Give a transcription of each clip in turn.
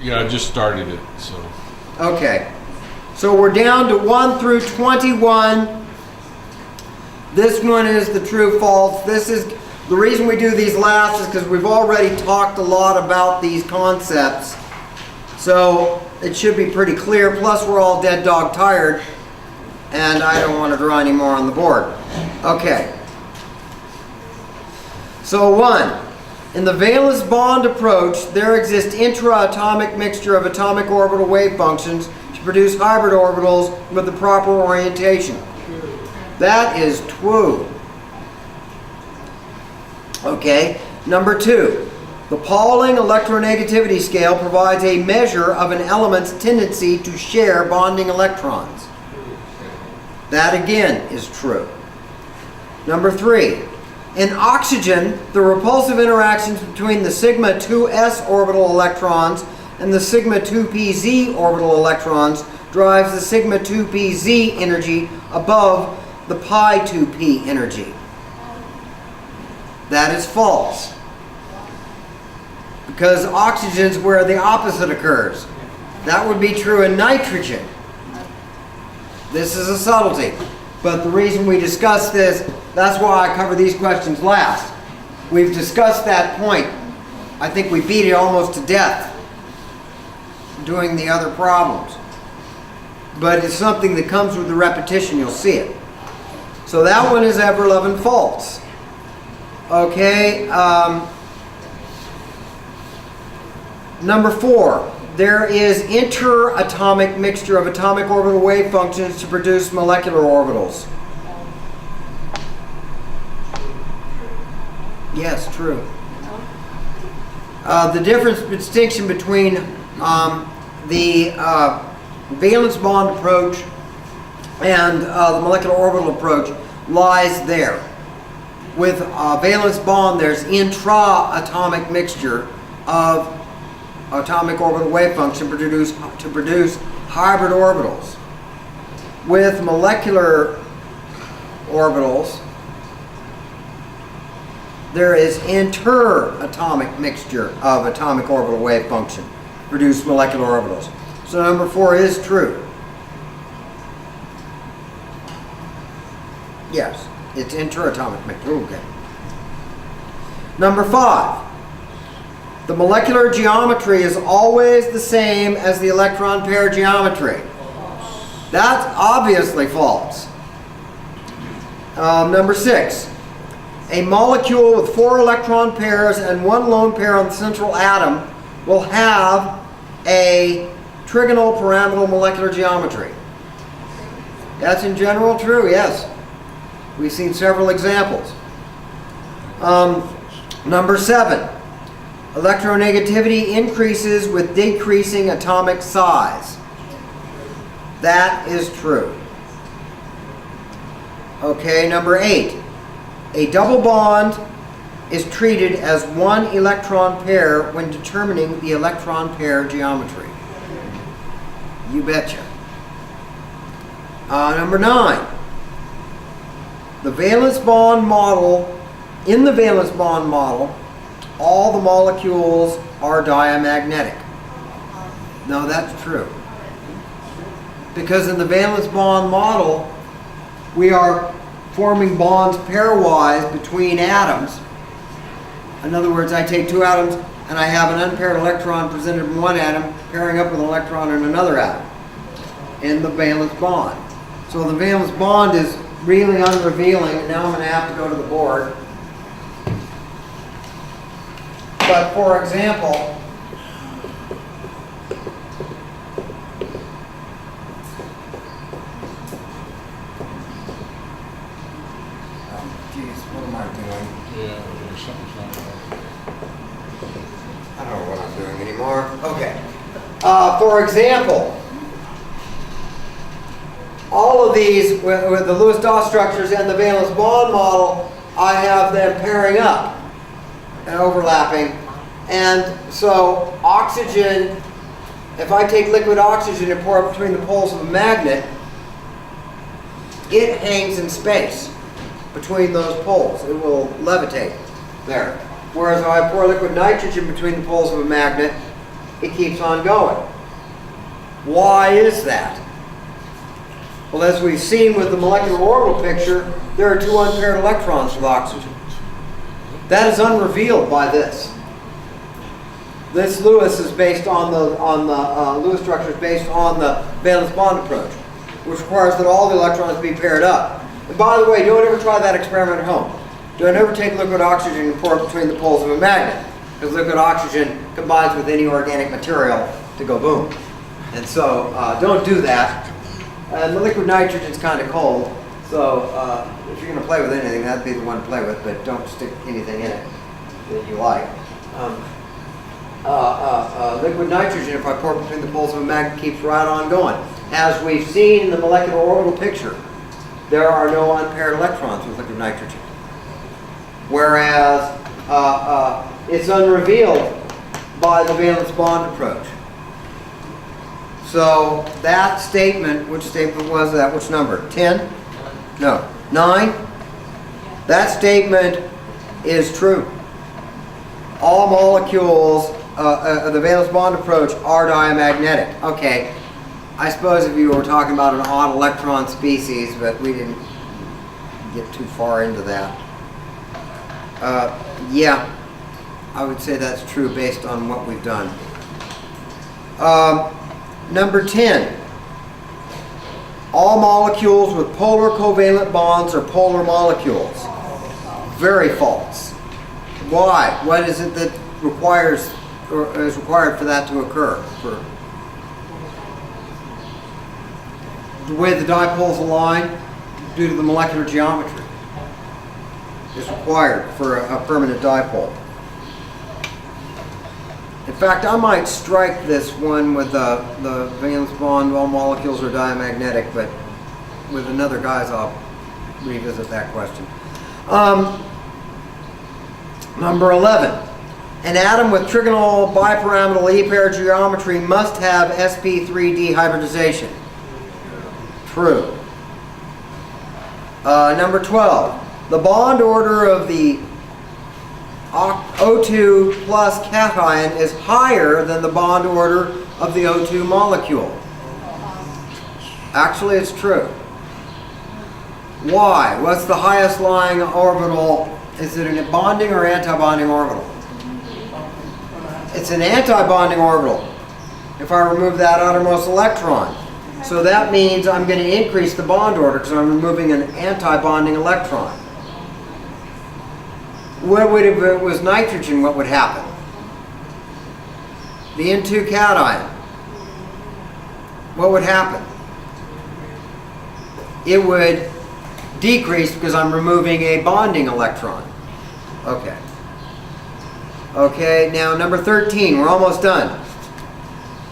Yeah, I just started it, so. Okay. So we're down to 1 through 21. This one is the true false. This is the reason we do these last is because we've already talked a lot about these concepts. So it should be pretty clear. Plus we're all dead dog tired and I don't want to draw any more on the board. Okay. So 1. In the valence bond approach, there exists intra-atomic mixture of atomic orbital wave functions to produce hybrid orbitals with the proper orientation. That is true. Okay, number 2. The Pauling electronegativity scale provides a measure of an element's tendency to share bonding electrons. That again is true. Number 3. In oxygen, the repulsive interactions between the sigma 2s orbital electrons and the sigma 2pz orbital electrons drives the sigma 2pz energy above the pi 2p energy. That is false. Because oxygen's where the opposite occurs. That would be true in nitrogen. This is a subtlety. But the reason we discuss this, that's why I cover these questions last. We've discussed that point. I think we beat it almost to death doing the other problems. But it's something that comes with the repetition, you'll see it. So that one is ever loving false. Okay, number 4. There is interatomic mixture of atomic orbital wave functions to produce molecular orbitals. Yes, true. The distinction between the valence bond approach and the molecular orbital approach lies there. With valence bond, there's intra-atomic mixture of atomic orbital wave function to produce hybrid orbitals. With molecular orbitals, there is interatomic mixture of atomic orbital wave function to produce molecular orbitals. So number 4 is true. Yes, it's interatomic mixture. Okay. Number 5. The molecular geometry is always the same as the electron pair geometry. That's obviously false. Number 6. A molecule with 4 electron pairs and 1 lone pair on the central atom will have a trigonal pyramidal molecular geometry. That's in general true, yes. We've seen several examples. Number 7. Electronegativity increases with decreasing atomic size. That is true. Okay, number 8. A double bond is treated as 1 electron pair when determining the electron pair geometry. You betcha. Number 9. The valence bond model, in the valence bond model, all the molecules are diamagnetic. No, that's true. Because in the valence bond model, we are forming bonds pairwise between atoms. In other words, I take 2 atoms and I have an unpaired electron presented in one atom pairing up with an electron in another atom in the valence bond. So the valence bond is really unrevealing. Now I'm going to have to go to the board. But for example, what am I doing? Yeah, there's something's not right. I don't know what I'm doing anymore. Okay. For example, all of these, with the Lewis-Dawes structures and the valence bond model, I have them pairing up and overlapping. And so oxygen, if I take liquid oxygen and pour it between the poles of a magnet, it hangs in space between those poles. It will levitate there. Whereas if I pour liquid nitrogen between the poles of a magnet, it keeps on going. Why is that? Well, as we've seen with the molecular orbital picture, there are two unpaired electrons with oxygen. That is unrevealed by this. This Lewis is based on the Lewis structure is based on the valence bond approach, which requires that all the electrons be paired up. And by the way, don't ever try that experiment at home. Don't ever take liquid oxygen and pour it between the poles of a magnet, because liquid oxygen combines with any organic material to go boom. And so don't do that. And the liquid nitrogen is kind of cold, so if you're going to play with anything, that'd be the one to play with, but don't stick anything in it that you like. Liquid nitrogen, if I pour it between the poles of a magnet, keeps right on going. As we've seen in the molecular orbital picture, there are no unpaired electrons with liquid nitrogen. Whereas it's unrevealed by the valence bond approach. So that statement, which statement was that? Which number? 10? No. 9? That statement is true. All molecules of the valence bond approach are diamagnetic. Okay, I suppose if you were talking about an odd electron species, but we didn't get too far into that. Yeah, I would say that's true based on what we've done. Number 10. All molecules with polar covalent bonds are polar molecules. Very false. Why? What is it that requires or is required for that to occur? For the way the dipoles align due to the molecular geometry is required for a permanent dipole. In fact, I might strike this one with the valence bond, all molecules are diamagnetic, but with another guise I'll revisit that question. Number 11. An atom with trigonal bipyramidal E-pair geometry must have sp3d hybridization. True. Number 12. The bond order of the O2 plus cation is higher than the bond order of the O2 molecule. Actually, it's true. Why? What's the highest lying orbital? Is it a bonding or anti-bonding orbital? It's an anti-bonding orbital if I remove that outermost electron. So that means I'm going to increase the bond order because I'm removing an anti-bonding electron. What would, if it was nitrogen, what would happen? The N2 cation. What would happen? It would decrease because I'm removing a bonding electron. Okay. Okay, now number 13, we're almost done.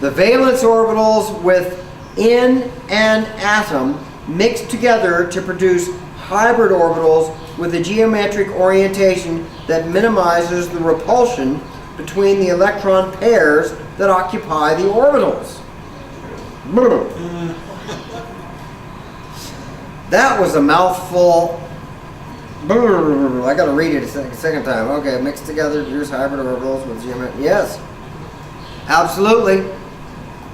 The valence orbitals within an atom mix together to produce hybrid orbitals with a geometric orientation that minimizes the repulsion between the electron pairs that occupy the orbitals. That was a mouthful. I got to read it a second time. Okay, mixed together to produce hybrid orbitals with geometric. Yes, absolutely.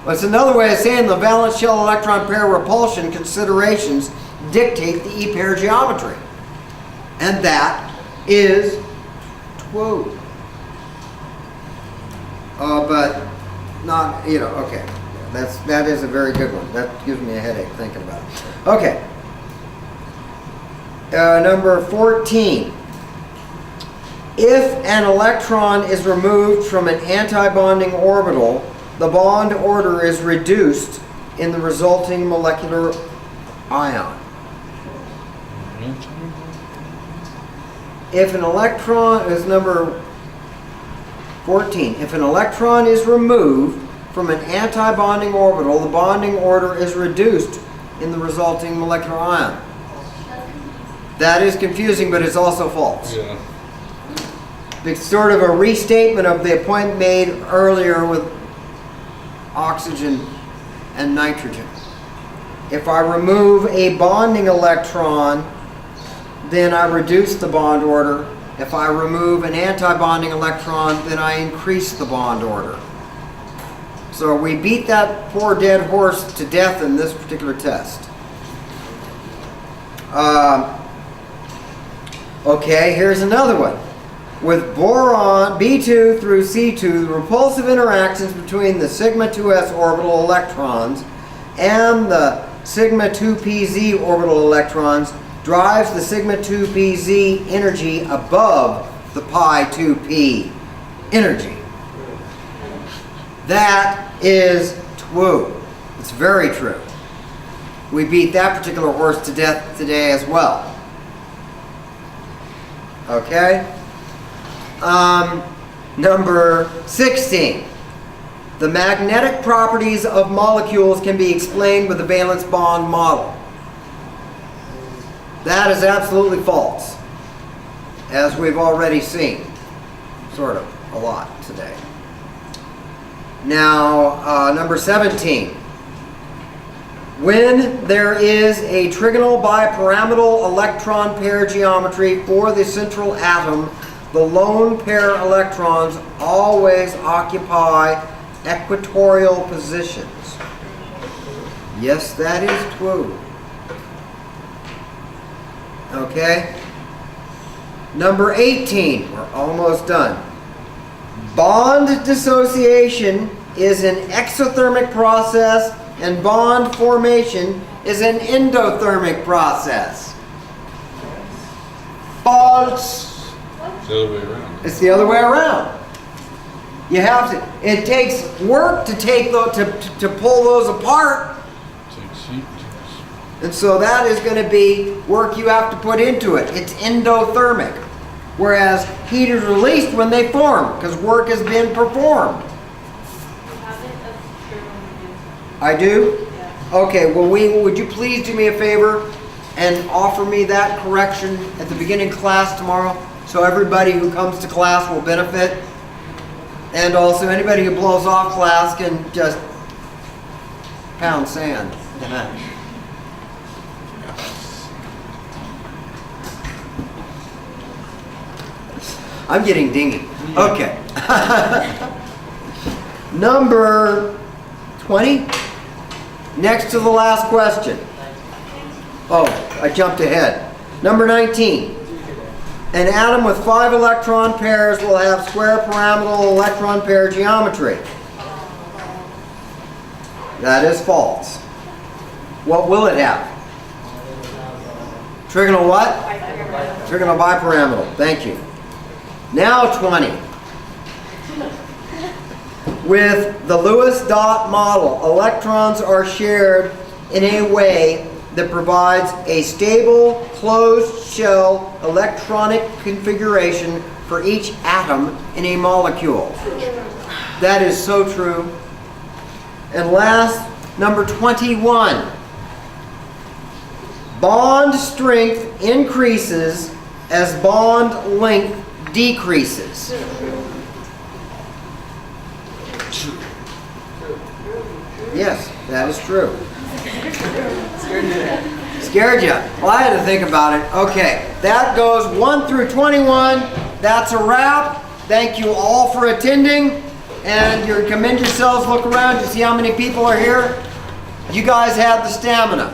It's another way of saying the valence shell electron pair repulsion considerations dictate the E-pair geometry. And that is true. But not, okay. That is a very good one. That gives me a headache thinking about it. Okay. Number 14. If an electron is removed from an anti-bonding orbital, the bond order is reduced in the resulting molecular ion. If an electron is number 14. If an electron is removed from an anti-bonding orbital, the bonding order is reduced in the resulting molecular ion. That is confusing, but it's also false. Yeah. It's sort of a restatement of the point made earlier with oxygen and nitrogen. If I remove a bonding electron, then I reduce the bond order. If I remove an anti-bonding electron, then I increase the bond order. So we beat that poor dead horse to death in this particular test. Okay, here's another one. With boron B2 through C2, the repulsive interactions between the sigma 2s orbital electrons and the sigma 2pz orbital electrons drives the sigma 2pz energy above the pi 2p energy. That is true. It's very true. We beat that particular horse to death today as well. Okay? Number 16. The magnetic properties of molecules can be explained with the valence bond model. That is absolutely false, as we've already seen, sort of, a lot today. Now, number 17. When there is a trigonal bipyramidal electron pair geometry for the central atom, the lone pair electrons always occupy equatorial positions. Yes, that is true. Okay? Number 18, we're almost done. Bond dissociation is an exothermic process and bond formation is an endothermic process. False. It's the other way around. It's the other way around. You have to. It takes work to take to pull those apart, Takes heat. and so that is going to be work you have to put into it. It's endothermic, whereas heat is released when they form because work has been performed. I do? Yeah. Okay, well, would you please do me a favor and offer me that correction at the beginning of class tomorrow so everybody who comes to class will benefit? And also anybody who blows off class can just pound sand. I'm getting dingy. Okay. Number 20? Next to the last question. Oh, I jumped ahead. Number 19. An atom with 5 electron pairs will have square pyramidal electron pair geometry. That is false. What will it have? Trigonal what? Trigonal bipyramidal. Thank you. Now 20. With the Lewis dot model, electrons are shared in a way that provides a stable, closed shell electronic configuration for each atom in a molecule. That is so true. And last, number 21. Bond strength increases as bond length decreases. Yes, that is true. Scared you? Well, I had to think about it. Okay, that goes 1 through 21. That's a wrap. Thank you all for attending. And you commend yourselves. Look around. You see how many people are here? You guys have the stamina.